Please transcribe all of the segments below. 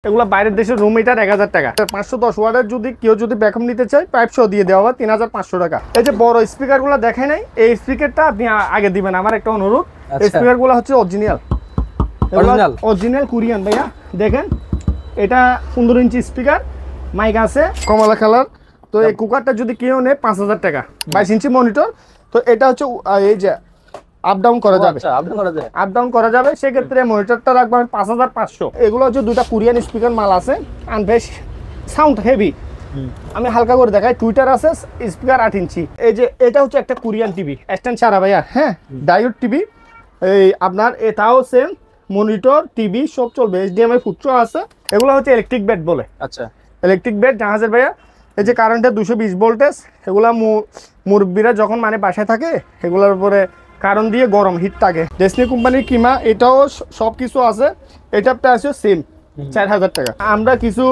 এগুলো বাইরের দেশের রুম হিটার 1000 টাকা। 510 ওয়াটের যদি কেউ ব্যাকআপ নিতে চায় পাইপ সহ দিয়ে দেওয়া হবে 3500 টাকা। এই যে বড় স্পিকারগুলো দেখাই নাই, এই স্পিকারটা আপনি আগে দিবেন, আমার একটা অনুরোধ। এই স্পিকারগুলো হচ্ছে অরিজিনাল কোরিয়ান ভাইয়া। দেখেন এটা 15 ইঞ্চি স্পিকার, মাইক আছে কমলা কালার। তো এই কুকারটা যদি কেউ নেয় 5000 টাকা, 22 ইঞ্চি মনিটর। তো এটা হচ্ছে এই যে আপ ডাউন করা যাবে, আপ ডাউন করা যাবে। সেক্ষেত্রে মনিটরটা রাখবো আমি 5500। এগুলো হচ্ছে দুইটা কোরিয়ান স্পিকার মাল আছে, আর বেশ সাউন্ড হেভি। আমি হালকা করে দেখাই। টুইটার আছে, স্পিকার 8 ইঞ্চি। এই যে এটা হচ্ছে একটা কোরিয়ান টিভি, স্ট্যান্ড ছাড়া ভাইয়া। হ্যাঁ, ডায়োড টিভি। এই আপনার এটাও সেম, মনিটর টিভি সব চলবে। HDMI ফুটছো আছে। এগুলো হচ্ছে ইলেকট্রিক বেড বলে। আচ্ছা, ইলেকট্রিক বেড জাহাজের ভাইয়া। এই যে কারেন্টের 220 ভোল্টেজ। এগুলা মুরব্বীরা যখন মানে বাসায় থাকে, এগুলোর উপরে কারণ দিয়ে গরম হিট থাকে। ডেসনি কোম্পানির কিমা, এটাও সব কিছু আছে। এটা আছে সেম 4000 টাকা। আমরা কিছু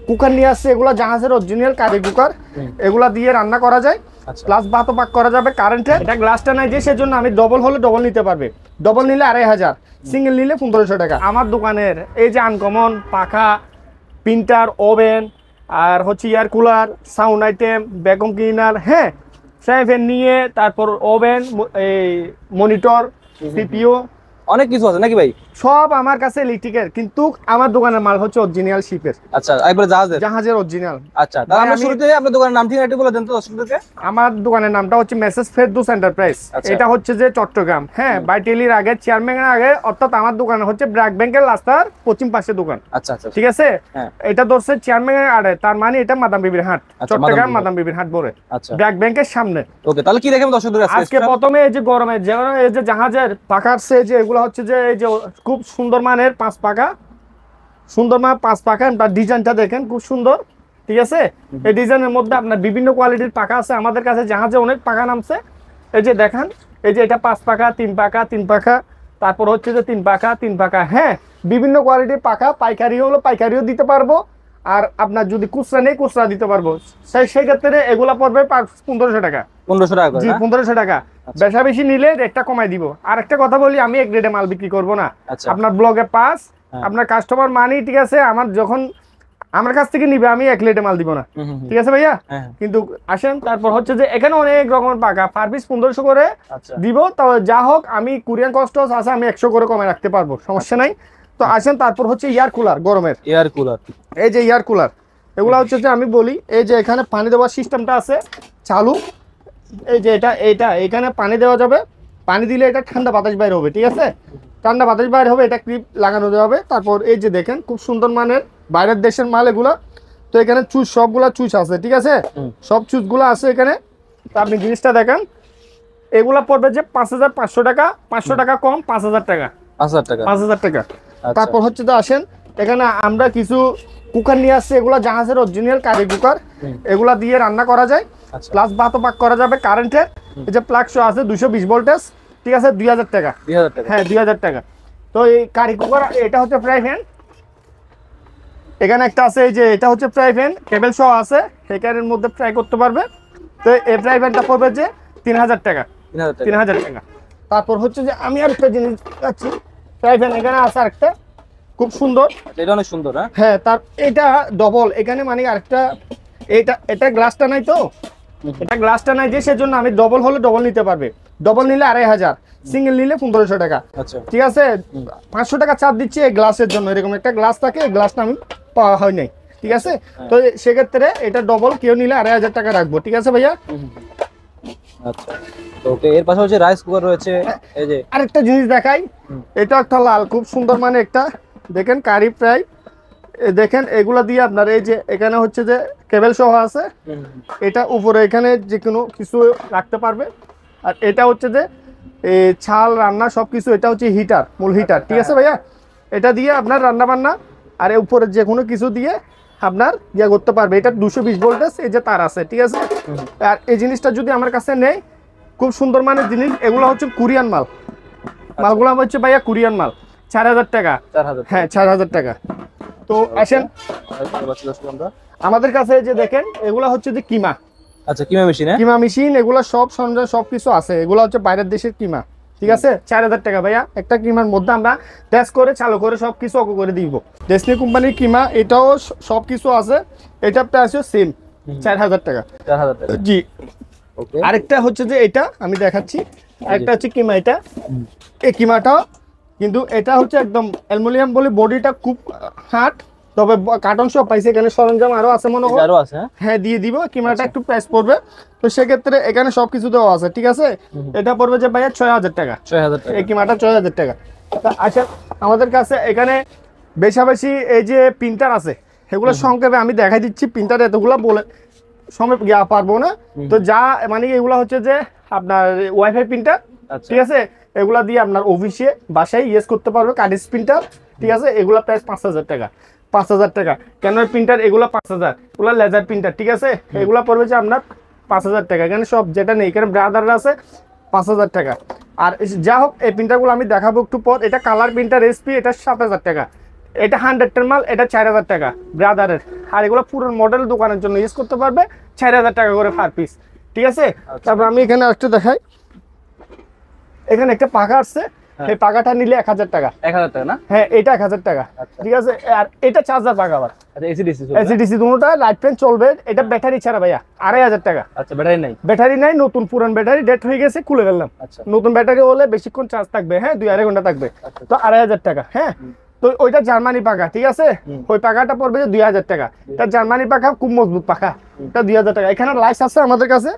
কুকার নিয়ে আসছি, এগুলা জাহাজের অরিজিনাল কারি কুকার। এগুলা দিয়ে রান্না করা যায়, প্লাস ভাতও পাক করা যাবে কারেন্টে। এটা গ্লাসটা নাই যে, সেজন্য আমি ডবল হলে ডবল নিতে পারবে। ডবল নিলে 2500, সিঙ্গেল নিলে 1500 টাকা। আমার দোকানের এই যে আনকমন পাখা, প্রিন্টার, ওভেন, আর হচ্ছে air cooler, sound item, vacuum cleaner, হ্যাঁ, ফ্রাই প্যান নিয়ে তারপর ওভেন, এই মনিটর, সিপিইউ, অনেক কিছু আছে নাকি ভাই? সব আমার কাছে ইলেকট্রিকের, কিন্তু আমার দোকানের মাল হচ্ছে অরিজিনাল শিপের। আচ্ছা, একবারে জাহাজের অরিজিনাল। আচ্ছা, তাহলে আমরা শুরুতে আপনার দোকানের নাম ঠিকানা একটু বলে দেন তো দর্শকদেরকে। আমার দোকানের নামটা হচ্ছে মেসেজ ফেরদৌস এন্টারপ্রাইজ। এটা হচ্ছে যে চট্টগ্রাম, হ্যাঁ, বাইটেলির আগে, চেয়ারম্যানের আগে। অর্থাৎ আমার দোকান হচ্ছে ব্র্যাক ব্যাংকের রাস্তার পশ্চিম পাশে দোকান। আচ্ছা আচ্ছা, ঠিক আছে। এটা ধরছে চেয়ারম্যানের আগে, তার মানে এটা মাদাম বিবির হাট, চট্টগ্রাম মাদাম বিবির হাট বলে। ব্র্যাক ব্যাংকের সামনে। ওকে, তাহলে কি দেখেন দর্শকদের আজকে? প্রথমে এই যে গরমে যেমন এই যে জাহাজের পাখা আছে, যে এগুলো হচ্ছে যে এই যে খুব সুন্দর মানের 5 পাখা, সুন্দর মানের 5 পাখা। তার ডিজাইনটা দেখেন খুব সুন্দর, ঠিক আছে। এই ডিজাইনের মধ্যে আপনার বিভিন্ন কোয়ালিটির পাখা আছে আমাদের কাছে। জাহাজে অনেক পাখা নামছে। এই যে দেখেন, এই যে এটা 5 পাখা, 3 পাখা, 3 পাখা, তারপর হচ্ছে যে 3 পাখা, 3 পাখা। হ্যাঁ, বিভিন্ন কোয়ালিটির পাখা। পাইকারি হলো পাইকারিও দিতে পারবো, আর আপনার যদি খুচরা নেই খুচরা দিতে পারবো। সেই ক্ষেত্রে এগুলা পড়বে 1500 টাকা। 1500 টাকা? জি, 1500 টাকা। বেশা বেশি নিলে রেটটা কমাই দিব। আর একটা কথা বলি, আমি এক রেটে মাল বিক্রি করবো না। আপনার ব্লগে পাস, আপনার কাস্টমার মানি, ঠিক আছে। আমার যখন আমার কাছ থেকে নিবে, আমি এক রেটে মাল দিব না, ঠিক আছে ভাইয়া। কিন্তু আসেন, তারপর হচ্ছে যে এখানে অনেক রকমের পাখা, পার পিস 1500 করে দিব। তবে যা হোক, আমি কুরিয়ান কস্ট আছে, আমি 100 করে কমে রাখতে পারবো, সমস্যা নাই। তো আসেন, তারপর হচ্ছে এয়ার কুলার, গরমের এয়ার কুলার। এই যে এয়ার কুলার, এগুলা হচ্ছে যে আমি বলি, এই যে এখানে পানি দেওয়ার সিস্টেমটা আছে চালু। এই যে এটা এখানে পানি দেওয়া যাবে। পানি দিলে এটা ঠান্ডা বাতাস বাইরে হবে, ঠিক আছে। ঠান্ডা বাতাস বাইরে হবে, এটা ক্লিপ লাগানো যাবে। তারপর এই যে দেখেন, খুব সুন্দর মানের বাইরের দেশের মাল এগুলা। তো এখানে চুজ, সবগুলা চুজ আছে, ঠিক আছে। সব চুজগুলো আছে এখানে। তো আপনি জিনিসটা দেখেন, এগুলা পড়বে যে 5500 টাকা। 500 টাকা কম, 5000 টাকা। 5000 টাকা। তারপর হচ্ছে তো আসেন, এখানে আমরা কিছু কুকার নিয়ে আসছি। এগুলা জাহাজের অরিজিনাল কারি কুকার। এগুলা দিয়ে রান্না করা যায়, প্লাস ভাতও পাক করা যাবে কারেন্টের। এই যে প্লাগ শো আছে 220 ভোল্টেজ, ঠিক আছে। 2000 টাকা। হ্যাঁ, 2000 টাকা। তো এই কারি কুকার, এটা হচ্ছে ফ্রাই প্যান। এখানে একটা আছে, এই যে এটা হচ্ছে ফ্রাই প্যান, কেবল সহ আছে। এখানের মধ্যে ফ্রাই করতে পারবে। তো এই ফ্রাই প্যানটা পড়বে যে 3000 টাকা। 3000 টাকা। তারপর হচ্ছে যে আমি আরেকটা জিনিস দেখাচ্ছি, ফ্রাই প্যান এখানে আছে আরেকটা, খুব সুন্দর। এটা অনেক সুন্দর। হ্যাঁ, তার এটা ডবল এখানে, মানে আরেকটা, এটা গ্লাসটা নাই তো, এটা গ্লাসটা নাই যে, সেজন্য আমি ডবল হলে ডবল নিতে পারবে। ডবল নিলে 2500, সিঙ্গেল নিলে 1500 টাকা। ঠিক আছে। 500 টাকা ছাড় দিচ্ছি এই গ্লাসের জন্য। এরকম একটা গ্লাস থাকে, এই গ্লাসটা আমি পাওয়া হয় নাই, ঠিক আছে। তো সেক্ষেত্রে এটা ডবল কেউ নিলে 2500 টাকা রাখবো, ঠিক আছে ভাইয়া। আচ্ছা, ওকে। এর পাশে হচ্ছে রাইস কুকার রয়েছে। এই যে আরেকটা জিনিস দেখাই, এটা একটা লাল, খুব সুন্দর মানে একটা, দেখেন কারি ফ্রাই। দেখেন এগুলা দিয়ে আপনার এই যে এখানে হচ্ছে যে কেবল সহ আছে। এটা উপরে এখানে যে কোনো কিছু রাখতে পারবে। আর এটা হচ্ছে যে এই ছাল রান্না সবকিছু, এটা হচ্ছে হিটার, মূল হিটার, ঠিক আছে ভাইয়া। এটা দিয়ে আপনার রান্না বান্না আর উপরে যে কোনো কিছু দিয়ে আপনার ইয়ে করতে পারবে। এটা 220 ভোল্টেজ, এই যে তার আছে, ঠিক আছে। আর এই জিনিসটা যদি আমার কাছে নেই, খুব সুন্দর মানের জিনিস। এগুলো হচ্ছে কোরিয়ান মাল। মালগুলো হচ্ছে ভাইয়া কোরিয়ান মাল। 4000 টাকা। হ্যাঁ, 4000 টাকা। তো আসেন আমাদের কাছে, যে দেখেন এগুলা হচ্ছে যে কিমা। আচ্ছা, কিমা মেশিন। কিমা মেশিন, এগুলা সব সরঞ্জাম সবকিছু আছে। এগুলা হচ্ছে বাইরের দেশের কিমা। ঠিক আছে 4000 টাকা ভাইয়া। একটা কিমার মধ্যে আমরা টেস্ট করে চালু করে সবকিছু অক করে দিব। ডেসনি কোম্পানির কিমা, এটাও সবকিছু আছে, এটা প্রাইসও সেম 4000 টাকা। 4000 টাকা জি। ওকে, আরেকটা হচ্ছে যে এটা আমি দেখাচ্ছি, আরেকটা হচ্ছে কিমা, এটা এই কিমাটাও কিন্তু এটা হচ্ছে একদম অ্যালুমিনিয়াম বলে, বডিটা খুব হার্ড, তবে কার্টন সব পাইছে, এখানে সরঞ্জাম আরো আছে মনে হয়, আরো আছে। হ্যাঁ দিয়ে দিব। কিমাটা একটু প্রাইস পড়বে, তো সেক্ষেত্রে এখানে সবকিছু দেওয়া আছে, ঠিক আছে। এটা পড়বে যে ভাইয়া 6000 টাকা, 6000 টাকা এই কিমাটা 6000 টাকা। আচ্ছা আমাদের কাছে এখানে বেশি এই যে প্রিন্টার আছে, এগুলো সংক্ষেপে আমি দেখাই দিচ্ছি। প্রিন্টার এতগুলো বলে সময় পারবো না, তো যা মানে এগুলো হচ্ছে যে আপনার ওয়াইফাই প্রিন্টার, ঠিক আছে। এগুলা দিয়ে আপনার অফিসে বাসায় ইউজ করতে পারবে, কার্ডিস প্রিন্টার, ঠিক আছে। এগুলা প্রাইস 5000 টাকা, 5000 টাকা। কেন প্রিন্টার এগুলো 5000, এগুলো লেজার প্রিন্টার, ঠিক আছে। এগুলা পড়বে যে আপনার 5000 টাকা। এখানে সব যেটা নেই, এখানে ব্রাদার আছে 5000 টাকা। আর যা হোক এই প্রিন্টারগুলো আমি দেখাবো একটু পর। এটা কালার প্রিন্টার এসপি, এটা 7000 টাকা। এটা 100 মাল, এটা 4000 টাকা ব্রাদারের। আর এগুলো পুরো মডেল দোকানের জন্য ইউজ করতে পারবে, 4000 টাকা করে পার পিস, ঠিক আছে। তারপর আমি এখানে আরেকটা দেখাই, এখানে একটা পাখা আছে, এই পাখাটা নিলে 1000 টাকা। 1000 টাকা না? হ্যাঁ এটা 1000 টাকা, ঠিক আছে। আর এটা চার্জার পাখা আবার, আচ্ছা এসিডিসি এসিডিসি দুটোটা লাইট ফ্যান চলবে। এটা ব্যাটারি ছাড়া ভাইয়া 2500 টাকা। আচ্ছা ব্যাটারি নাই? ব্যাটারি নাই, নতুন পুরান ব্যাটারি ডেট হয়ে গেছে, খুলে ফেললাম। আচ্ছা নতুন ব্যাটারি হলে বেশিক্ষণ চার্জ থাকবে, হ্যাঁ 2-2.5 ঘন্টা থাকবে, তো 2500 টাকা। হ্যাঁ তো ওইটা জার্মানি পাখা, ঠিক আছে। ওই পাখাটা পড়বে যে 2000 টাকা। এটা জার্মানি পাখা, খুব মজবুত পাখা, এটা 2000 টাকা। এখানে লাইট আছে আমাদের কাছে,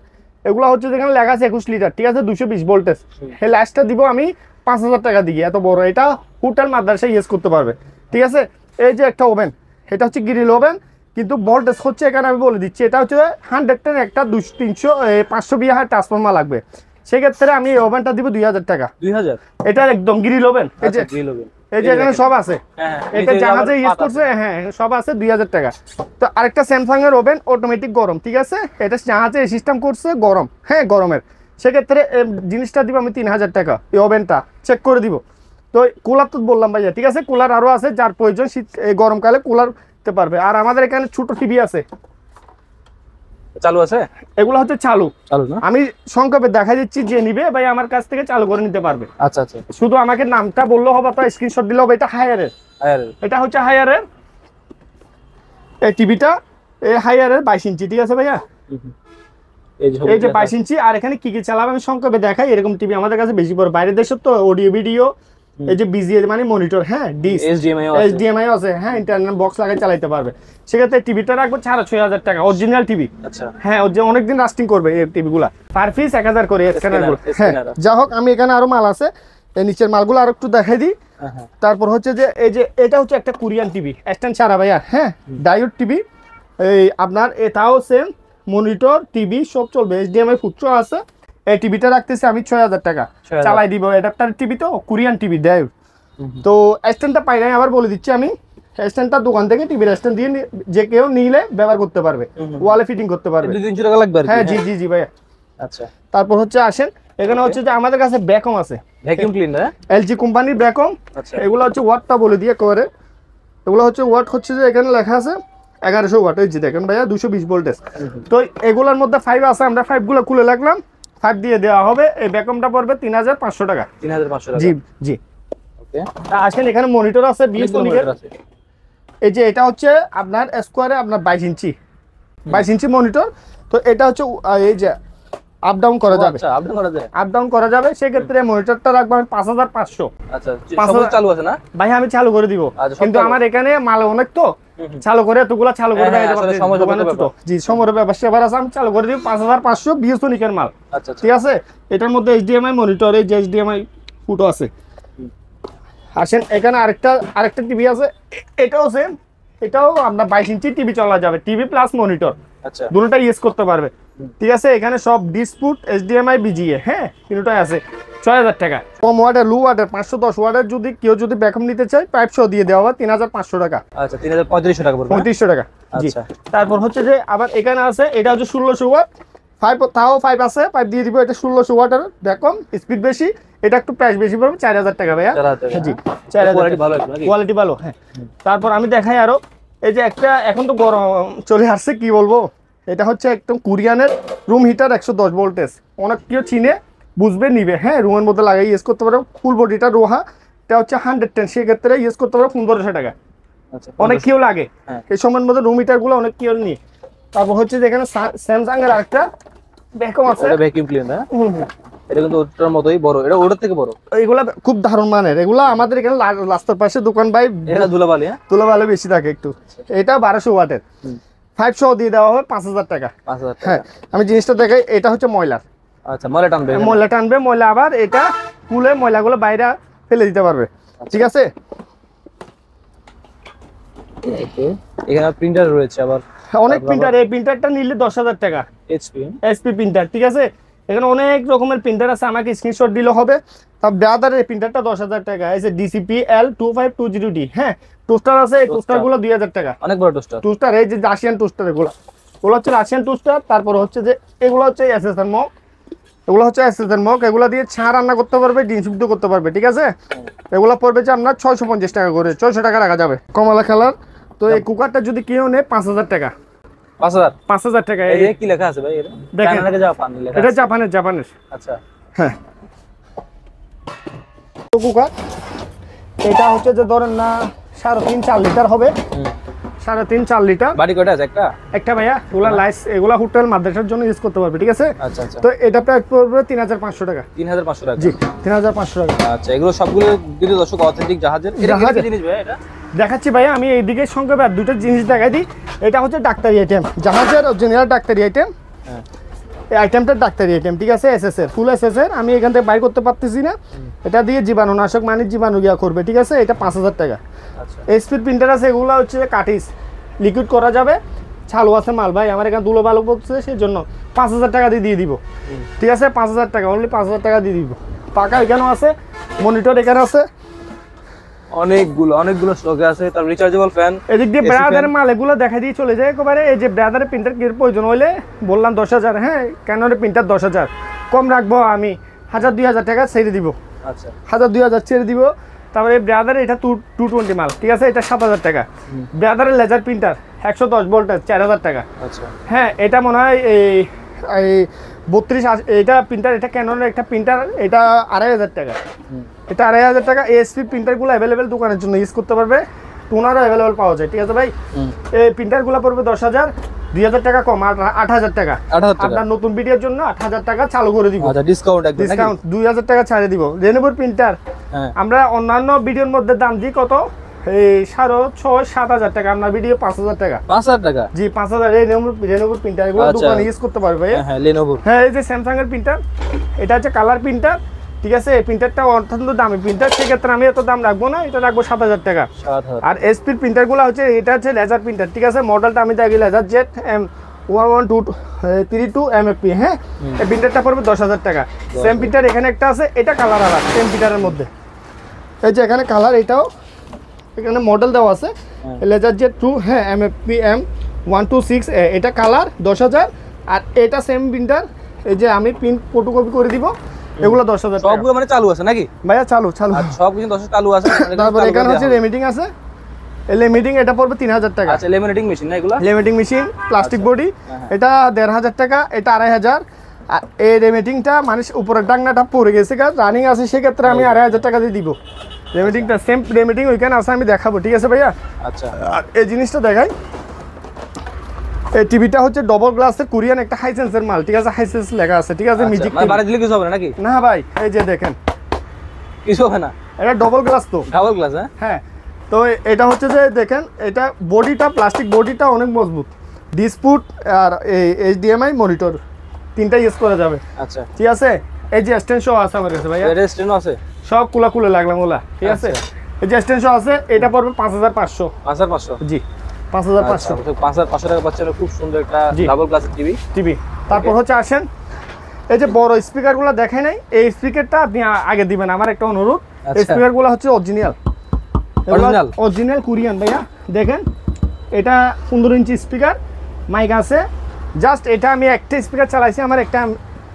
এগুলো হচ্ছে যেখানে লেখা আছে 21 লিটার, ঠিক আছে, 220 ভোল্টেজ। এই লাইটটা দিব আমি 5000 টাকা দিয়ে, এত বড়। এটা হোটেল মাদ্রাসা ইউজ করতে পারবে, ঠিক আছে। এই যে একটা ওভেন, এটা হচ্ছে গ্রিল ওভেন, কিন্তু ভোল্টেজ হচ্ছে এখানে আমি বলে দিচ্ছি, এটা হচ্ছে 100 একটা 520 ট্রান্সফর্মার লাগবে। সেক্ষেত্রে আমি এই ওভেনটা দিব 2000 টাকা। 2000? এটা একদম গ্রিল ওভেন, এই যে গ্রিল ওভেন, এই যে এখানে সব আছে, এটা জাহাজে ইউজ করছে, হ্যাঁ সব আছে 2000 টাকা। তো আরেকটা স্যামসাং এর ওভেন, অটোমেটিক গরম, ঠিক আছে। এটা জাহাজে সিস্টেম করছে গরম, হ্যাঁ গরমের। সেক্ষেত্রে জিনিসটা দিব আমি 3000 টাকা, এই ওভেনটা চেক করে দিব। তো কুলার তো বললাম ভাইয়া, ঠিক আছে। কুলার আরো আছে, যার প্রয়োজন শীত গরমকালে কুলার দিতে পারবে। আর আমাদের এখানে ছোট টিভি আছে, চালু আছে, এগুলো হচ্ছে চালু না? আমি সংক্ষেপে দেখা দিচ্ছি, যে নিবে ভাই আমার কাছ থেকে চালু করে নিতে পারবে। আচ্ছা আচ্ছা, শুধু আমাকে নামটা বললে হবে, তো স্ক্রিনশট দিলে হবে। এটা হায়ারের, এটা হচ্ছে হায়ারের এই টিভিটা, এই হায়ারের 22 ইঞ্চি, ঠিক আছে ভাইয়া। এই যে 22 ইঞ্চি। আর এখানে কি কি চালাবে আমি সংক্ষেপে দেখাই। এরকম টিভি আমাদের কাছে বেশি পড়ে, বাইরের দেশের তো অডিও ভিডিও, এই যে বিজিএ মানে মনিটর, হ্যাঁ ডিস, এইচডিএমআই আছে, হ্যাঁ ইন্টারনেট বক্স লাগাই চালাতে পারবে। সেক্ষেত্রে টিভিটা রাখবো 6500 টাকা, অরিজিনাল টিভি। আচ্ছা হ্যাঁ অনেকদিন লাস্টিং করবে এই টিভিগুলা। পার পিস 1000 করে স্ক্যানারগুলো। হ্যাঁ যা হোক, আমি এখানে আরো মাল আছে, এই নিচের মালগুলো আর একটু দেখাই দিই। তারপর হচ্ছে যে এই যে এটা হচ্ছে একটা কোরিয়ান টিভি, স্ট্যান্ড ছাড়া ভাইয়া, হ্যাঁ ডায়োড টিভি। এই আপনার এটাও সেম মনিটর টিভি সব চলবে, এইচডিএমআই ফুটছো আছে। এই টিভিটা রাখতেছি আমি 6000 টাকা, চালাই দিব। অ্যাডাপ্টার টিভি তো কোরিয়ান টিভি ডায়োড। তো স্ট্যান্ডটা পাই নাই, আবার বলে দিচ্ছি আমি। স্ট্যান্ডটা দোকান থেকে টিভির স্ট্যান্ড দিয়ে যে কেউ নিলে ব্যবহার করতে পারবে, ওয়ালে ফিটিং করতে পারবে। 200-300 টাকা লাগবে? হ্যাঁ জি জি জি ভাইয়া। আচ্ছা তারপর হচ্ছে আসেন, এখানে হচ্ছে যে আমাদের কাছে ব্যাকম আছে, ভ্যাকুয়াম ক্লিনার, এলজি কোম্পানির ব্যাকম। এগুলো হচ্ছে ওয়াটটা বলে দিয়ে করে, এগুলো হচ্ছে ওয়াট হচ্ছে যে এখানে লেখা আছে 1100 ওয়াট, এই যে দেখেন ভাইয়া 220 ভোল্টেজ। তো এগুলোর মধ্যে 5 আছে, আমরা 5 গুলো খুলে রাখলাম, 5 দিয়ে দেওয়া হবে। এই ব্যাকমটা পড়বে 3500 টাকা। 3500 টাকা, জি জি। ওকে আসেন, এখানে মনিটর আছে 20 ইঞ্চির। এই যে এটা হচ্ছে আপনার স্কোয়ারে আপনার 22 ইঞ্চি, 22 ইঞ্চি মনিটর। তো এটা হচ্ছে এই যে আপ ডাউন করা যাবে, আচ্ছা আপ ডাউন করা যায়, আপ ডাউন করা যাবে। সেক্ষেত্রে মনিটরটা রাখবো আমি 5500। আচ্ছা সব চালু আছে না ভাই? আমি চালু করে দিব, কিন্তু আমার এখানে মাল অনেক, তো চালু করে এতগুলা চালু করে দেয় জি সময়ের ব্যবস্থা এবার আছে। আমি চালু করে দিব 5500 বিএসওনিকের মাল। আচ্ছা ঠিক আছে। এটার মধ্যে এইচডিএমআই মনিটর, এই যে এইচডিএমআই ফুটো আছে। আসেন, এখানে আরেকটা টিভি আছে, এটাও সেম, এটাও আপনার 22 ইঞ্চি টিভি চলা যাবে, টিভি প্লাস মনিটর, আচ্ছা দুটোটা ইউজ করতে পারবে, ঠিক আছে। এখানে সব ডিসপুট এইচডিএমআই বিজিএ, হ্যাঁ তিনটাই আছে। 6000 টাকা। কম ওয়াটের, লো ওয়াটের 510 ওয়াটের যদি কেউ ব্যাকআপ নিতে চায়, পাইপ সহ দিয়ে দেওয়া হবে 3500 টাকা। আচ্ছা 3500 টাকা পড়বে, 3500 টাকা জি। তারপর হচ্ছে যে আবার এখানে আছে, এটা হচ্ছে 1600 ওয়াট, 5 তাও 5 আছে, 5 দিয়ে দিব। এটা 1600 ওয়াটের ব্যাকআপ, স্পিড বেশি, এটা একটু প্রাইস বেশি পড়বে 4000 টাকা ভাইয়া। জি 4000, কোয়ালিটি ভালো, কোয়ালিটি ভালো, হ্যাঁ। তারপর আমি দেখাই আরো, এই যে একটা এখন তো গরম চলে আসছে, কি বলবো, এটা হচ্ছে একদম কোরিয়ানের রুম হিটার 110 ভোল্টেজ, অনেক কেউ চিনে, বুঝবে নিবে, হ্যাঁ রুমের মধ্যে লাগাই ইউজ করতে পারবে। ফুল বডিটা রোহা, এটা হচ্ছে 110, সেক্ষেত্রে ইউজ করতে পারবে 1500 টাকা। আচ্ছা, অনেক কেউ লাগে এই সময়ের মধ্যে রুম হিটার গুলো অনেক কেউ নিয়ে। তারপর হচ্ছে যে এখানে স্যামসাং এর আরেকটা ভ্যাকুয়াম আছে, এটা ভ্যাকুয়াম ক্লিনার। এটা কিন্তু ওটার মতোই বড়, এটা ওটার থেকে বড়। এগুলা খুব দারুণ মানের, এগুলা আমাদের এখানে রাস্তার পাশে দোকান ভাই, এটা ধুলাবালি, হ্যাঁ ধুলাবালি বেশি থাকে একটু। এটা 1200 ওয়াটের, 500 দিয়ে দেওয়া হবে 5000 টাকা। 5000 টাকা। হ্যাঁ আমি জিনিসটা দেখাই, এটা হচ্ছে ময়লার। আচ্ছা, ময়লা টানবে, ময়লা টানবে, ময়লা আবার এটা খুলে ময়লাগুলো বাইরে ফেলে দিতে পারবে। ঠিক আছে, এখানে প্রিন্টার রয়েছে আবার অনেক প্রিন্টার। এই প্রিন্টারটা নিলে 10000 টাকা, এইচপি প্রিন্টার। ঠিক আছে, এখানে অনেক রকমের প্রিন্টার আছে, আমাকে স্ক্রিনশট দিলে হবে। তার ব্রাদারের প্রিন্টারটা 10000 টাকা। এই যে ডিসিপি L2520D, হ্যাঁ টোস্টার আছে, এই টোস্টার গুলো 2000 টাকা। অনেক বড় টোস্টার। টোস্টার এই যে রাশিয়ান টোস্টার, এগুলো হচ্ছে রাশিয়ান টোস্টার। তারপর হচ্ছে যে এগুলো হচ্ছে এসএসআর মগ, এগুলো হচ্ছে এসএসআর মগ। এগুলো দিয়ে চা রান্না করতে পারবে, ডিম সিদ্ধ করতে পারবে। ঠিক আছে, এগুলো পড়বে যে আপনার 650 টাকা করে, 600 টাকা রাখা যাবে, কমলা কালার। তো এই কুকারটা যদি কেউ নেয় 5000 টাকা। 5000 টাকা। এই কি লেখা আছে ভাই? এটা দেখেন, নাকি জাপানি লেখা? এটা জাপানের। আচ্ছা, হ্যাঁ কুকার। এটা হচ্ছে যে ধরেন না 3.5-4 লিটার হবে, 3.5-4 লিটার। বাড়ি কয়টা আছে? একটা ভাইয়া। এগুলা লাইস, এগুলা হোটেল মাদ্রাসার জন্য ইউজ করতে পারবে। ঠিক আছে, আচ্ছা আচ্ছা। তো এটা প্রায় পড়বে 3500 টাকা। 3500 টাকা, জি 3500 টাকা। আচ্ছা, এগুলো সবগুলো কিন্তু দর্শক অথেন্টিক জাহাজের। এটা কি জিনিস ভাই? এটা দেখাচ্ছি ভাইয়া, আমি এইদিকে সংক্ষেপে আর দুটো জিনিস দেখাই দিই। এটা হচ্ছে ডাক্তারি আইটেম, জাহাজের অরিজিনাল ডাক্তারি আইটেম। হ্যাঁ, এই আইটেমটা ডাক্তারি আইটেম। ঠিক আছে, এসএসএর, ফুল এসএসএর। আমি এখান থেকে বাইর করতে পারতেছি না, এটা দিয়ে জীবাণুনাশক মানে জীবাণু গিয়া করবে। ঠিক আছে, এটা 5000 টাকা। আচ্ছা, স্পিড প্রিন্টার আছে, এগুলো হচ্ছে কাটিস, লিকুইড করা যাবে, চালু আছে মাল। ভাই আমার এখানে দুলো ভালো পড়ছে, সেই জন্য 5000 টাকা দিয়ে দিব। ঠিক আছে, 5000 টাকা, অনলি 5000 টাকা দিয়ে দিব। পাকা এখানেও আছে, মনিটর এখানে আছে, অনেকগুলো স্টকে আছে। তার রিচার্জেবল ফ্যান, এদিক দিয়ে ব্রাদারের মাল এগুলো দেখা দিয়ে চলে যায় একেবারে। এই যে ব্রাদারের প্রিন্টার কি প্রয়োজন হইলে বললাম 10000, হ্যাঁ ক্যাননের প্রিন্টার 10000 কম রাখবো আমি, 1000-2000 টাকা ছেড়ে দিব। আচ্ছা, 1000-2000 ছেড়ে দিব। তারপরে ব্রাদারের এটা 220 মাল। ঠিক আছে, এটা 7000 টাকা। ব্রাদারের লেজার প্রিন্টার 110 ভোল্টের 4000 টাকা। আচ্ছা, হ্যাঁ এটা মনে হয় এই 32, এটা প্রিন্টার, এটা ক্যাননের একটা প্রিন্টার, এটা 2500 টাকা। এটা 2500 টাকা। এএসপি প্রিন্টারগুলো অ্যাভেলেবেল দোকানের জন্য ইউজ করতে পারবে, টোনারও অ্যাভেলেবেল পাওয়া যায়। ঠিক আছে ভাই, এই প্রিন্টারগুলো পড়বে 10000, 2000 টাকা কম, 8000 টাকা। আপনার নতুন ভিডিওর জন্য 8000 টাকা চালু করে দিব। আচ্ছা, ডিসকাউন্ট 2000 টাকা ছাড়ে দিব। লেনোভোর প্রিন্টার আমরা অন্যান্য ভিডিওর মধ্যে দাম দিই কত, এই 6,500-7,000 টাকা। আপনার ভিডিও 5000 টাকা। 5000 টাকা? জি 5000। এই লেনোভোর প্রিন্টার, এগুলো দোকানে ইউজ করতে পারবে। হ্যাঁ, লেনোভো। হ্যাঁ, এই যে স্যামসাং এর প্রিন্টার, এটা হচ্ছে কালার প্রিন্টার। ঠিক আছে, এই প্রিন্টারটা অত্যন্ত দামি প্রিন্টার, সেক্ষেত্রে আমি এত দাম রাখবো না, এটা রাখবো 7000 টাকা। আর এসপির প্রিন্টারগুলো হচ্ছে, এটা হচ্ছে লেজার প্রিন্টার। ঠিক আছে, মডেলটা আমি দেখি লেজার জেট M1132 MFP। হ্যাঁ, এই প্রিন্টারটা পড়বে 10000 টাকা। সেম প্রিন্টার এখানে একটা আছে, এটা কালার আলাদা সেম প্রিন্টারের মধ্যে। এই যে এখানে কালার, এটাও এখানে মডেল দেওয়া আছে, লেজার জেট 2, হ্যাঁ MFP M126, এটা কালার 10000। আর এটা সেম প্রিন্টার, এই যে আমি প্রিন্ট ফটোকপি করে দিব, এগুলো 10000 টাকা। সবগুলো মানে চালু আছে নাকি ভাইয়া? চালু সব কিছু 10 চালু আছে। তারপর এখানে হচ্ছে লেমিটিং আছে, লেমিটিং, এটা পড়বে 3000 টাকা। আচ্ছা, লেমিনেটিং মেশিন না এগুলো? লেমিটিং মেশিন, প্লাস্টিক বডি, এটা 1500 টাকা, এটা 2500। আর এই লেমিটিংটা মানে উপরের ডাকনাটা পড়ে গেছে, রানিং আছে, সেক্ষেত্রে আমি 2500 টাকা দিয়ে দিব। লেমিটিংটা সেম লেমিটিং ওইখানে আছে, আমি দেখাবো। ঠিক আছে ভাইয়া? আচ্ছা, আর এই জিনিসটা দেখাই, এই টিভিটা হচ্ছে ডবল গ্লাসের কোরিয়ান একটা হাইসেন্সের মাল। ঠিক আছে, হাইসেন্স লেখা আছে। ঠিক আছে, মিউজিক মানে বাইরে দিলে কিছু হবে না নাকি? না ভাই, এই যে দেখেন কিছু হবে না, এটা ডবল গ্লাস। তো ডাবল গ্লাস? হ্যাঁ, তো এটা হচ্ছে যে দেখেন, এটা বডিটা, প্লাস্টিক বডিটা অনেক মজবুত, ডিসপুট আর এই HDMI মনিটর তিনটা ইউজ করা যাবে। আচ্ছা, ঠিক আছে, এই যে স্ট্যান্ড শো আছে আমার কাছে ভাইয়া, স্ট্যান্ড আছে সব খুলে লাগলাম ওলা। ঠিক আছে, এই যে স্ট্যান্ড শো আছে, এটা পড়বে 5500। 5500? জি 5500। 5500 টাকা পাচ্ছেন খুব সুন্দর একটা ডাবল গ্লাসের টিভি। তারপর হচ্ছে আসেন, এই যে বড় স্পিকারগুলো দেখে নাই, এই স্পিকারটা আপনি আগে দিবেন, আমার একটা অনুরোধ। এই স্পিকারগুলো হচ্ছে অরিজিনাল কোরিয়ান ভাইয়া। দেখেন, এটা 15 ইঞ্চি স্পিকার, মাইক আছে। জাস্ট এটা আমি একটা স্পিকার চালাইছি, আমার একটা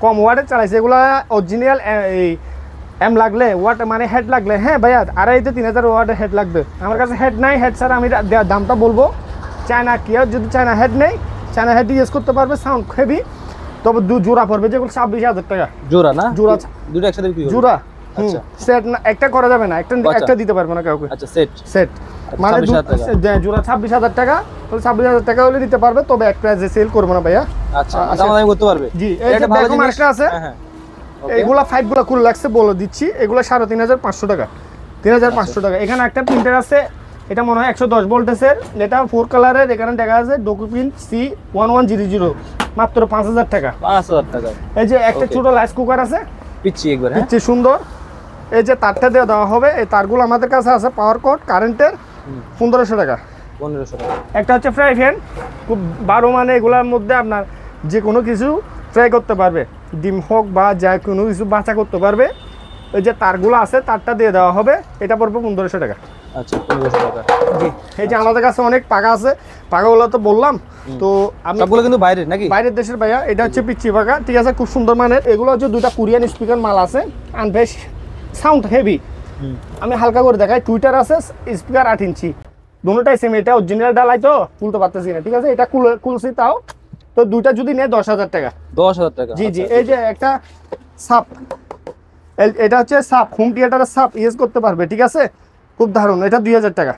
কম ওয়াটের চালাইছি। এগুলো অরিজিনাল, এই এম লাগলে ওয়াট মানে হেড লাগলে, হ্যাঁ ভাইয়া 2500-3000 ওয়াটের হেড লাগবে। আমার কাছে হেড নাই, হেড ছাড়া আমি দামটা বলবো। চায়না কি, যদি চায়না হেড নেই, চায়না হেড ইউজ করতে পারবে, সাউন্ড হেভি। তবে জোড়া পড়বে যেগুলো 26,000 টাকা জোড়া না, জোড়া দুটো একসাথে বিক্রি করবে? জোড়া। আচ্ছা সেট না, একটা করা যাবে না, একটা দিতে পারবো না কাউকে। আচ্ছা সেট সেট মানে 26,000 টাকা। জোড়া 26,000 টাকা, তাহলে 26,000 টাকা হলে নিতে পারবে, তবে এক প্রাইসে সেল করবো না ভাইয়া। আচ্ছা দামাদামি করতে পারবে। জি, এই যে ভালো দেখো মার্কেট আছে, হ্যাঁ এইগুলা 5 গুলা কুল লাগছে বলে দিচ্ছি, এগুলা 3,500 টাকা, 3,500 টাকা। এখানে একটা প্রিন্টার আছে, এটা মনে হয় 110 ভোল্টেজের, এটা 4 কালারের, এখানে দেখা আছে ডকুপিন C1100, মাত্র 5,000 টাকা। 5,000 টাকা। এই যে একটা ছোট রাইস কুকার আছে, পিচ্ছি একবার, হ্যাঁ পিচ্ছি সুন্দর, এই যে তারটা দিয়ে দেওয়া হবে, এই তারগুলো আমাদের কাছে আছে, পাওয়ার কোড কারেন্টের, 1,500 টাকা। 1,500 টাকা। একটা হচ্ছে ফ্রাই প্যান, খুব 12 মানে এগুলোর মধ্যে আপনার যে কোনো কিছু ফ্রাই করতে পারবে, ডিম হোক বা যা কোনো কিছু বাঁচা করতে পারবে। ওই যে তারগুলো আছে, তারটা দিয়ে দেওয়া হবে, এটা পড়বে 1,500 টাকা। আচ্ছা 1,500 টাকা। জি, এই যে আমাদের কাছে অনেক পাকা আছে, পাকাগুলো তো বললাম, তো আমি সবগুলো কিন্তু বাইরের নাকি? বাইরের দেশের ভাইয়া। এটা হচ্ছে পিচ্ছি পাকা, ঠিক আছে, খুব সুন্দর মানের। এগুলো হচ্ছে দুটা কোরিয়ান স্পিকার মাল আছে, আর বেশ সাউন্ড হেভি। আমি হালকা করে দেখাই, টুইটার আছে, স্পিকার 8 ইঞ্চি, দুটোটাই সেম। এটা অরিজিনাল ডালাই তো তুলতে পারতেছি না, ঠিক আছে, এটা কুলছি তাও। তো দুইটা যদি নেয় 10,000 টাকা। 10,000 টাকা। জি জি, এই যে একটা সাপ, এটা হচ্ছে সাপ, হোম থিয়েটারের সাপ ইউজ করতে পারবে, ঠিক আছে, খুব দারুণ। এটা 2,000 টাকা,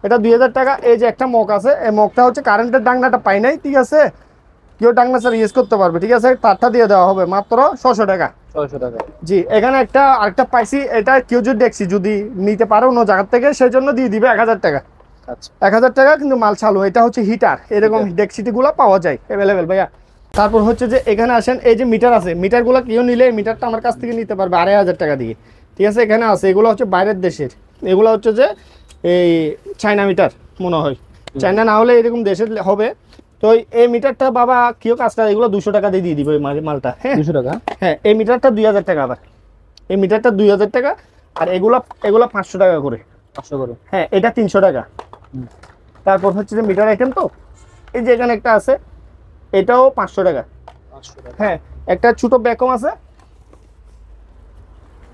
এটা 2,000 টাকা। এই যে একটা মগ আছে, এই মগটা হচ্ছে কারেন্টের ডাংনাটা পাই নাই, ঠিক আছে, কেউ ডাংনা স্যার ইউজ করতে পারবে, ঠিক আছে, তারটা দিয়ে দেওয়া হবে মাত্র 600 টাকা। 600 টাকা। জি, এখানে একটা আরেকটা পাইছি, এটা কেউ যদি দেখছি যদি নিতে পারো অন্য জায়গার থেকে, সেই জন্য দিয়ে দিবে 1,000 টাকা। আচ্ছা 1,000 টাকা, কিন্তু মাল চালু। এটা হচ্ছে হিটার, এরকম ডেক্সিটিগুলো পাওয়া যায় অ্যাভেলেবেল ভাইয়া। তারপর হচ্ছে যে এখানে আসেন, এই যে মিটার আছে, মিটারগুলো কেউ নিলে মিটারটা আমার কাছ থেকে নিতে পারবে 2,500 টাকা দিয়ে, ঠিক আছে। এখানে আছে, এগুলো হচ্ছে বাইরের দেশের, এগুলো হচ্ছে যে এই চায়না মিটার মনে হয়, চায়না না হলে এরকম দেশের হবে। তো এই মিটারটা বাবা কেউ কাজটা, এগুলো 200 টাকা দিয়ে দিবে ওই মালটা, হ্যাঁ 200 টাকা। হ্যাঁ, এই মিটারটা 2,000 টাকা, আবার এই মিটারটা 2,000 টাকা, আর এগুলো 500 টাকা করে। 500 করে। হ্যাঁ, এটা 300 টাকা। তারপর হচ্ছে যে মিটার আইটেম, তো এই যে এখানে একটা আছে, এটাও 500 টাকা। 500 টাকা। হ্যাঁ, একটা ছোট ব্যাকম আছে,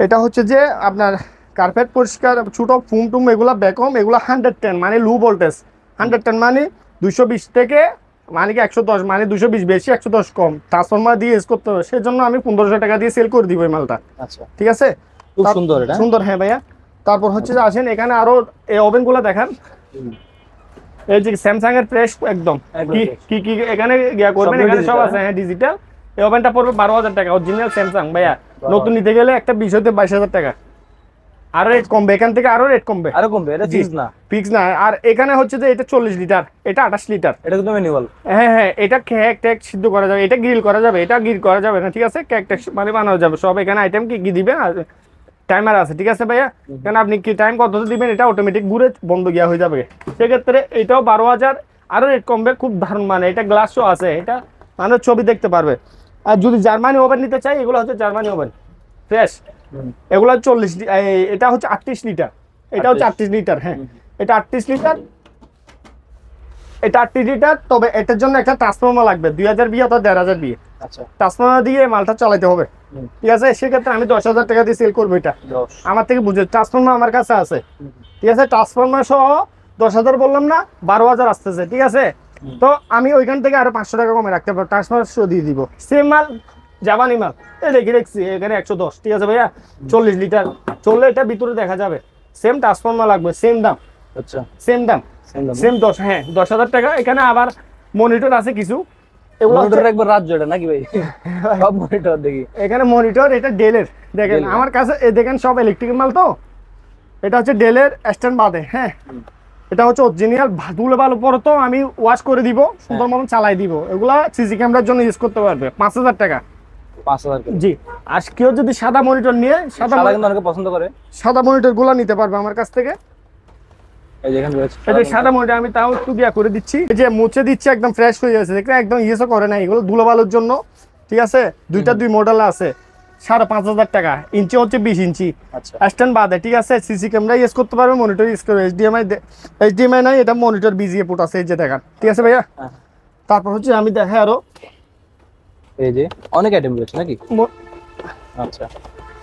এটা হচ্ছে যে আপনার কার্পেট পরিষ্কার ছোট ফুম টুম, এগুলা ব্যাকম, এগুলা 110 মানে লো ভোল্টেজ, 110 মানে 220 থেকে মানে কি 110, মানে 220 বেশি 110 কম, ট্রান্সফরমার দিয়ে ইউজ করতে হবে, সেজন্য আমি 1,500 টাকা দিয়ে সেল করে দিব এই মালটা। আচ্ছা ঠিক আছে, খুব সুন্দর, এটা সুন্দর। হ্যাঁ ভাইয়া, তারপর হচ্ছে যে আসেন এখানে আরো এই ওভেনগুলো দেখান। এই যে স্যামসাং এর প্রেস একদম কি কি এখানে গিয়া করবেন, এখানে সব আছে, হ্যাঁ ডিজিটাল। এই ওভেনটা পড়বে 12,000 টাকা, অরিজিনাল স্যামসাং ভাইয়া। নতুন নিতে গেলে একটা 20 হতে 22,000 টাকা, আরো রেট কমবে, এখান থেকে আরো রেট কমবে, আরো কমবে, এটা ফিক্স না, ফিক্স না। আর এখানে হচ্ছে যে এটা 40 লিটার, এটা 28 লিটার, এটা কিন্তু ম্যানুয়াল। হ্যাঁ হ্যাঁ, এটা কেক টেক সিদ্ধ করা যাবে, এটা গ্রিল করা যাবে, এটা গ্রিল করা যাবে না, ঠিক আছে, কেক টেক মানে বানানো যাবে সব। এখানে আইটেম কি কি দিবেন, আর টাইমার আছে, ঠিক আছে ভাইয়া, কারণ আপনি কি টাইম কত দিবেন, এটা অটোমেটিক ঘুরে বন্ধ গিয়া হয়ে যাবে। সেক্ষেত্রে এটাও 12,000, আরো রেট কমবে, খুব দারুণ। মানে এটা গ্লাসও আছে, এটা মানে ছবি দেখতে পারবে। আর যদি জার্মানি ওভেন নিতে চাই, এগুলো হচ্ছে জার্মানি ওভেন ফ্রেশ, এগুলো 40, এটা হচ্ছে 38 লিটার, এটা হচ্ছে 38 লিটার, হ্যাঁ এটা 38 লিটার, এটা 38 লিটার। তবে এটার জন্য একটা ট্রান্সফরমার লাগবে, 2000 বিয়ে অথবা 1,500 বিয়ে। আচ্ছা, ট্রান্সফরমার দিয়ে মালটা চালাতে হবে, ঠিক আছে। সেক্ষেত্রে আমি 10,000 টাকা দিয়ে সেল করবো এটা, আমার থেকে বুঝে। ট্রান্সফরমার আমার কাছে আছে, ঠিক আছে, ট্রান্সফরমার সহ 10,000 বললাম না, 12,000 আসতেছে, ঠিক আছে। তো আমি ওইখান থেকে আরো 500 টাকা কমে রাখতে পারবো, ট্রান্সফরমার সহ দিয়ে দিব। সেম মাল, জাপানি মাল, এই দেখছি এখানে 110, ঠিক আছে ভাইয়া, 40 লিটার চললে এটা ভিতরে দেখা যাবে। সেম ট্রান্সফরমার লাগবে, সেম দাম। আচ্ছা, সেম দাম, সেম 10, হ্যাঁ 10,000 টাকা। এখানে আবার মনিটর আছে কিছু, মনিটর একবার রাজ্য এটা নাকি ভাই? সব মনিটর দেখি এখানে মনিটর, এটা ডেলের, দেখেন আমার কাছে দেখেন সব ইলেকট্রিক মাল। তো এটা হচ্ছে ডেলের স্ট্যান্ড বাদে, হ্যাঁ এটা হচ্ছে অরিজিনাল। ধুলে ভালো পরে তো আমি ওয়াশ করে দিব, সুন্দর মতন চালাই দিব। এগুলা সিসি ক্যামেরার জন্য ইউজ করতে পারবে, 5,000 টাকা। 5,000 জি। আর কেউ যদি সাদা মনিটর নিয়ে, সাদা কিন্তু অনেকে পছন্দ করে, সাদা মনিটর গুলা নিতে পারবে আমার কাছ থেকে। এই যে সাদা মনিটর আমি তাও একটু গিয়া করে দিচ্ছি, এই যে মুছে দিচ্ছি, একদম ফ্রেশ হয়ে যাচ্ছে, দেখলে একদম ইউজও করে না। এগুলো ধুলো বালুর জন্য, ঠিক আছে। দুই মডেল আছে, 5,500 টাকা। ইঞ্চি হচ্ছে 20 ইঞ্চি, স্ট্যান্ড বাদে, ঠিক আছে। সিসি ক্যামেরা ইউজ করতে পারবে, মনিটর ইউজ করবে। এইচডিএমআই নাই, এটা মনিটর বিজিএ পোর্ট আছে, এই যে দেখান, ঠিক আছে ভাইয়া। তারপর হচ্ছে আমি দেখাই আরো, এই যে অনেক আইটেম রয়েছে নাকি। আচ্ছা,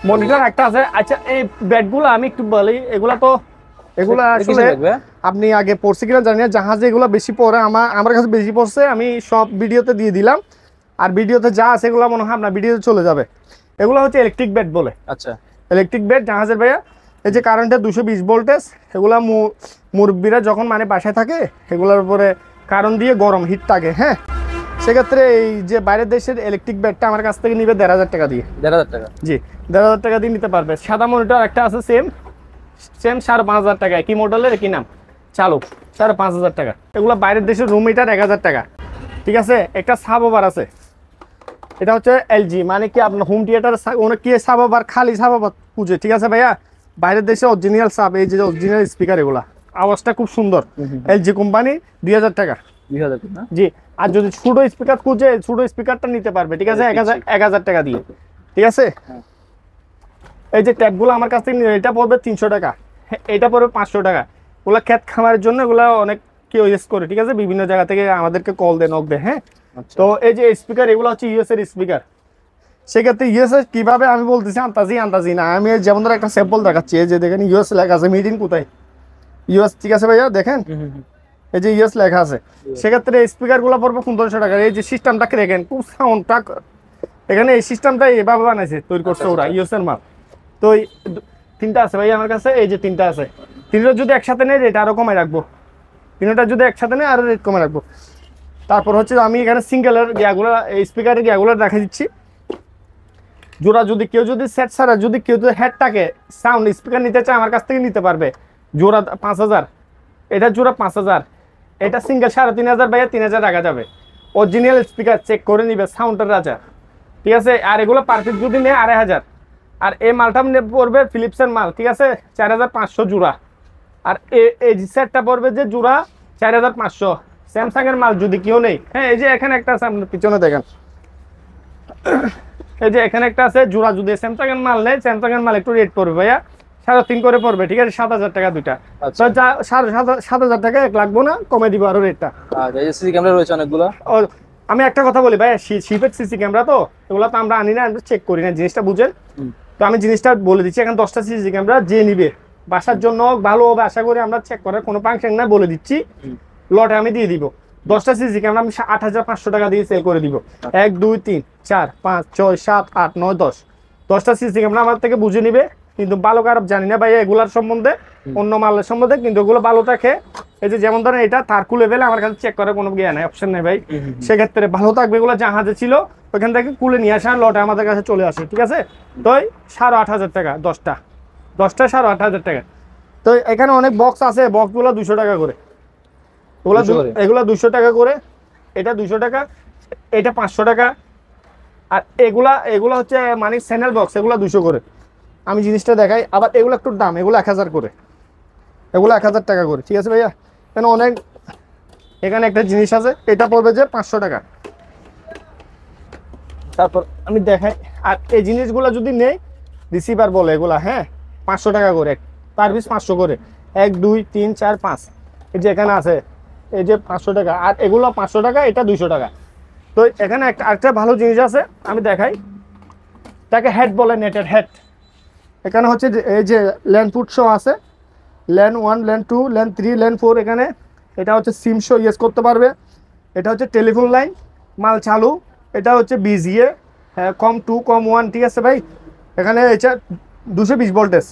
মনিটর একটা আছে। আচ্ছা, এই ব্যাটগুলো আমি একটু বলি, এগুলা আসলে আপনি আগে পড়ছে কিনা জানি না, জাহাজে এগুলো বেশি পড়ে, আমার কাছে বেশি পড়ছে, আমি সব ভিডিওতে দিয়ে দিলাম। আর ভিডিওতে যা আছে এগুলো মনে হয় আপনার ভিডিওতে চলে যাবে। এগুলো হচ্ছে ইলেকট্রিক বেড বলে। আচ্ছা, ইলেকট্রিক বেড জাহাজের ভাইয়া। এই যে কারেন্টের 220 ভোল্টেজ, এগুলা মুরব্বীরা যখন মানে বাসায় থাকে এগুলোর উপরে কারণ দিয়ে গরম হিট থাকে, হ্যাঁ, সেক্ষেত্রে এই যে বাইরের দেশের ইলেকট্রিক বেডটা আমার কাছ থেকে নিবে 1,500 টাকা দিয়ে। 1,500 টাকা? জি, 1,500 টাকা দিয়ে নিতে পারবে। সাদা মনিটর একটা আছে সেম 5,500 টাকা। কি মডেলের, কি নাম, চালু, 5,500 টাকা। এগুলো বাইরের দেশের রুম হিটার 1,000 টাকা, ঠিক আছে। একটা সাব ওভার আছে, এটা হচ্ছে এলজি, মানে কি আপনার হোম থিয়েটার অনেক কি সাব ওভার, খালি সাব ওভার খুঁজে, ঠিক আছে ভাইয়া। বাইরের দেশে অরিজিনাল সাব, এই যে অরিজিনাল স্পিকার, এগুলা আওয়াজটা খুব সুন্দর। এলজি কোম্পানি, 2,000 টাকা। 2,000 না? জি। আর যদি ছোট স্পিকার খুঁজে, ছোট স্পিকারটা নিতে পারবে, ঠিক আছে, 1,000 টাকা দিয়ে, ঠিক আছে। এই যে ট্যাবগুলো আমার কাছ থেকে নিয়ে, এটা পড়বে 300 টাকা, এটা পড়বে 500 টাকা। ওগুলা ক্ষেত খামারের জন্য এগুলা অনেক কেউ ইউজ করে, ঠিক আছে, বিভিন্ন জায়গা থেকে আমাদেরকে কল দেয়, নক দেয়, হ্যাঁ। তো এই যে স্পিকার, এগুলো হচ্ছে ইউএস এর স্পিকার। সেক্ষেত্রে ইউএস এর কিভাবে আমি বলতেছি আন্তাজি না, আমি যেমন ধর একটা স্যাম্পল দেখাচ্ছি। এই যে দেখেন ইউএস লেখা আছে, মেড ইন কোথায়, ইউএস, ঠিক আছে ভাইয়া, দেখেন এই যে ইউএস লেখা আছে। সেক্ষেত্রে স্পিকারগুলো পড়বে 1500 টাকা। এই যে সিস্টেমটাকে দেখেন, খুব সাউন্ডটা, এখানে এই সিস্টেমটা এভাবে বানাইছে, তৈরি করছে ওরা, ইউএস এর মাল। তো তিনটা আছে ভাই আমার কাছে, এই যে তিনটা আছে। তিনটা যদি একসাথে নেই রেট আরো কমে রাখবো, তিনটা যদি একসাথে নেই আরো রেট কমে রাখবো। তারপর হচ্ছে আমি এখানে সিঙ্গেলের গিয়াগুলো, স্পিকারের গিয়াগুলো দেখা দিচ্ছি। জোড়া যদি কেউ যদি সেট ছাড়া যদি কেউ যদি হেডটাকে সাউন্ড স্পিকার নিতে চায় আমার কাছ থেকে নিতে পারবে। জোড়া 5,000, এটা জোড়া 5,000, এটা সিঙ্গেল 3,500 ভাইয়া 3,000 রাখা যাবে। অরিজিনাল স্পিকার চেক করে নিবে, সাউন্ডের রাজা, ঠিক আছে। আর এগুলো পারফেক্ট যদি নেয় 2,500। আর এই মালটা পড়বে ফিলিপসের মাল, ঠিক আছে, 4,500 জোড়া। আর এই সেটটা পড়বে যে জোড়া 4,500। স্যামসাং এর মাল যদি কেউ নেই, হ্যাঁ, এই যে এখানে একটা আছে, আপনার পিছনে দেখেন, এই যে এখানে একটা আছে জোড়া। যদি স্যামসাং এর মাল নেই, স্যামসাং এর মাল একটু রেট পড়বে ভাইয়া 3,500 করে পড়বে, ঠিক আছে, 7,000 টাকা দুইটা। তো 7,000 টাকা, 1 লাগবো না, কমে দিব আরো রেটটা। সিসি ক্যামেরা রয়েছে অনেকগুলো। আমি একটা কথা বলি ভাই, শিপের সিসি ক্যামেরা তো এগুলো তো আমরা আনি না, আমরা চেক করি না, জিনিসটা বুঝেন। তো আমি জিনিসটা বলে দিচ্ছি, এখন 10টা সিসি ক্যামেরা যে নিবে বাসার জন্য ভালো হবে আশা করি, আমরা চেক করার কোনো ফাংশন না, বলে দিচ্ছি লটে আমি দিয়ে দিব। 10টা সিসি ক্যামেরা আমি 8,500 টাকা দিয়ে সেল করে দিব। 1 2 3 4 5 6 7 8 9 10, 10টা সিসি ক্যামেরা আমার থেকে বুঝে নিবে। কিন্তু ভালো খারাপ জানি না ভাই এগুলার সম্বন্ধে, অন্য মালের সম্বন্ধে, কিন্তু এগুলো ভালো থাকে। এই যে যেমন ধরেন এটা থার্কু লেভেলে, আমার কাছে চেক করার কোনো জ্ঞান নাই, অপশন নেই ভাই। সেক্ষেত্রে ভালো থাকবে, এগুলো জাহাজে ছিল ওইখান থেকে কুলে নিয়ে আসা, লটে আমাদের কাছে চলে আসে, ঠিক আছে। তো 8,500 টাকা 10টা 8,500 টাকা। তো এখানে অনেক বক্স আছে, বক্সগুলো 200 টাকা করে, এগুলো 200 টাকা করে, এটা 200 টাকা, এটা 500 টাকা। আর এগুলা হচ্ছে মানে চ্যানেল বক্স, এগুলো 200 করে। আমি জিনিসটা দেখাই, আবার এগুলো একটু দাম, এগুলো 1,000 করে, এগুলো 1,000 টাকা করে, ঠিক আছে ভাইয়া। কেন অনেক, এখানে একটা জিনিস আছে, এটা পড়বে যে 500 টাকা। তারপর আমি দেখাই, আর এই জিনিসগুলো যদি নেই, রিসিভার বলে এগুলা, হ্যাঁ, 500 টাকা করে, পার পিস 500 করে, 1 2 3 4 5, এই যে এখানে আছে, এই যে 500 টাকা। আর এগুলো 500 টাকা, এটা 200 টাকা। তো এখানে একটা ভালো জিনিস আছে, আমি দেখাই, তাকে হেড বলে, নেটের হেড। এখানে হচ্ছে এই যে ল্যান্ড ফুট শো আছে, ল্যান্ড 1 ল্যান্ড 2 ল্যান্ড 3 ল্যান্ড 4, এখানে এটা হচ্ছে সিম শো ইউজ করতে পারবে। এটা হচ্ছে টেলিফোন লাইন, মাল চালু। এটা হচ্ছে বিজিএ, হ্যাঁ, কম 2 কম 1, ঠিক আছে ভাই। এখানে এটা 220 ভোল্টেজ।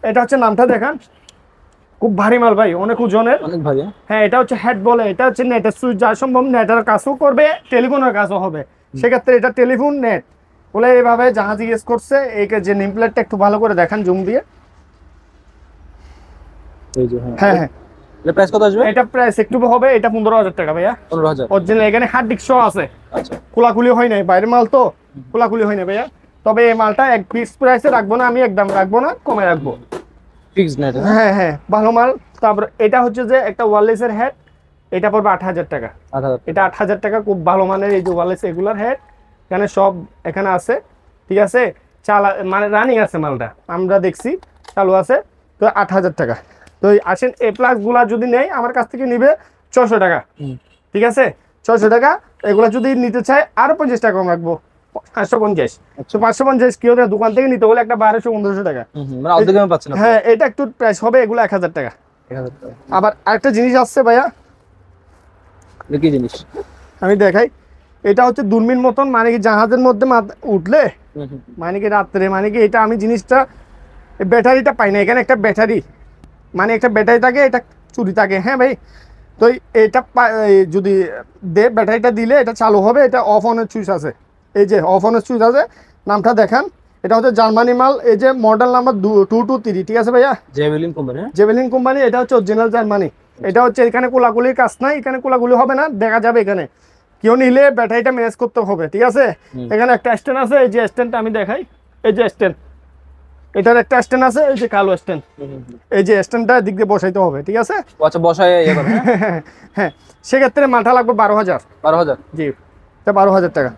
এটা হচ্ছে নামটা দেখান, খুব ভারী মাল ভাই, অনেক ওজনের, অনেক ভারী। হ্যাঁ, এটা হচ্ছে হেড বলে, এটা হচ্ছে নেটের সুইচ, যা সম্ভব নেটের কাজও করবে, টেলিফোনের কাজও হবে। সেক্ষেত্রে এটা টেলিফোন নেট বলে এইভাবে জাহাজ ইউজ করছে। এই যে নেম প্লেটটা একটু ভালো করে দেখান জুম দিয়ে। এই যে, হ্যাঁ হ্যাঁ, এটা প্রাইস কত আসবে? এটা প্রাইস একটু হবে, এটা 15,000 টাকা ভাইয়া। 15,000 অরিজিনাল। এখানে হার্ড ডিস্ক আছে। আচ্ছা, খোলাখুলি হয় নাই, বাইরের মাল তো খোলাখুলি হয় না ভাইয়া। তবে এই মালটা এক পিস প্রাইসে রাখবো না, আমি একদম রাখবো না, কমে রাখবো, ফিক্সড নেট। হ্যাঁ হ্যাঁ, ভালো মাল। তারপর এটা হচ্ছে যে একটা ওয়্যারলেসের হেড, এটা পড়বে 8,000 টাকা। এটা 8,000 টাকা, খুব ভালো মানের এই যে ওয়্যারলেস এগুলার হেড, এখানে সব এখানে আছে, ঠিক আছে, মানে রানিং আছে মালটা, আমরা দেখছি চালু আছে। তো 8,000 টাকা। তো আসেন, এ প্লাস গুলা যদি নেই আমার কাছ থেকে নিবে 600 টাকা, ঠিক আছে, 600 টাকা। এগুলা যদি নিতে চাই আরো 50 টাকা কম রাখবো, 550। 550 কি হবে, দোকান থেকে নিতে হলে একটা 1200-1500 টাকা। হ্যাঁ, এটা একটু প্রাইস হবে, এগুলো 1,000 টাকা। আবার আরেকটা জিনিস আসছে ভাইয়া, কি জিনিস আমি দেখাই। এটা হচ্ছে দূরবীন মতন, মানে কি জাহাজের মধ্যে উঠলে মানে কি রাত্রে মানে কি এটা আমি জিনিসটা ব্যাটারিটা পাই না, এখানে একটা ব্যাটারি মানে একটা ব্যাটারি থাকে, এটা চুরি থাকে। হ্যাঁ ভাই, তো এটা যদি ব্যাটারিটা দিলে এটা চালু হবে। এটা অফ অনের সুইচ আছে, এই যে অফ অনের সুইচ আছে, নামটা দেখান। এটা হচ্ছে জার্মানি মাল, এই যে মডেল নাম্বার 223, ঠিক আছে ভাইয়া? জেভেলিন কোম্পানি, জেভেলিন কোম্পানি, এটা হচ্ছে অরিজিনাল জার্মানি। এটা হচ্ছে এখানে কোলাকুলির কাজ নাই, এখানে কোলাকুলি হবে না, দেখা যাবে এখানে কেউ নিলে ব্যাটারিটা ম্যানেজ করতে হবে, ঠিক আছে? এখানে একটা স্ট্যান্ড আছে, এই যে স্ট্যান্ডটা আমি দেখাই, এই যে স্ট্যান্ড, এটার একটা স্ট্যান্ড আছে, এই যে কালো স্ট্যান্ড, এই যে স্ট্যান্ডটা দিক দিয়ে বসাইতে হবে, ঠিক আছে? আচ্ছা, বসায় ইয়ে করে। হ্যাঁ, সেক্ষেত্রে মালটা লাগবে 12,000। 12,000? জি, এটা 12,000 টাকা।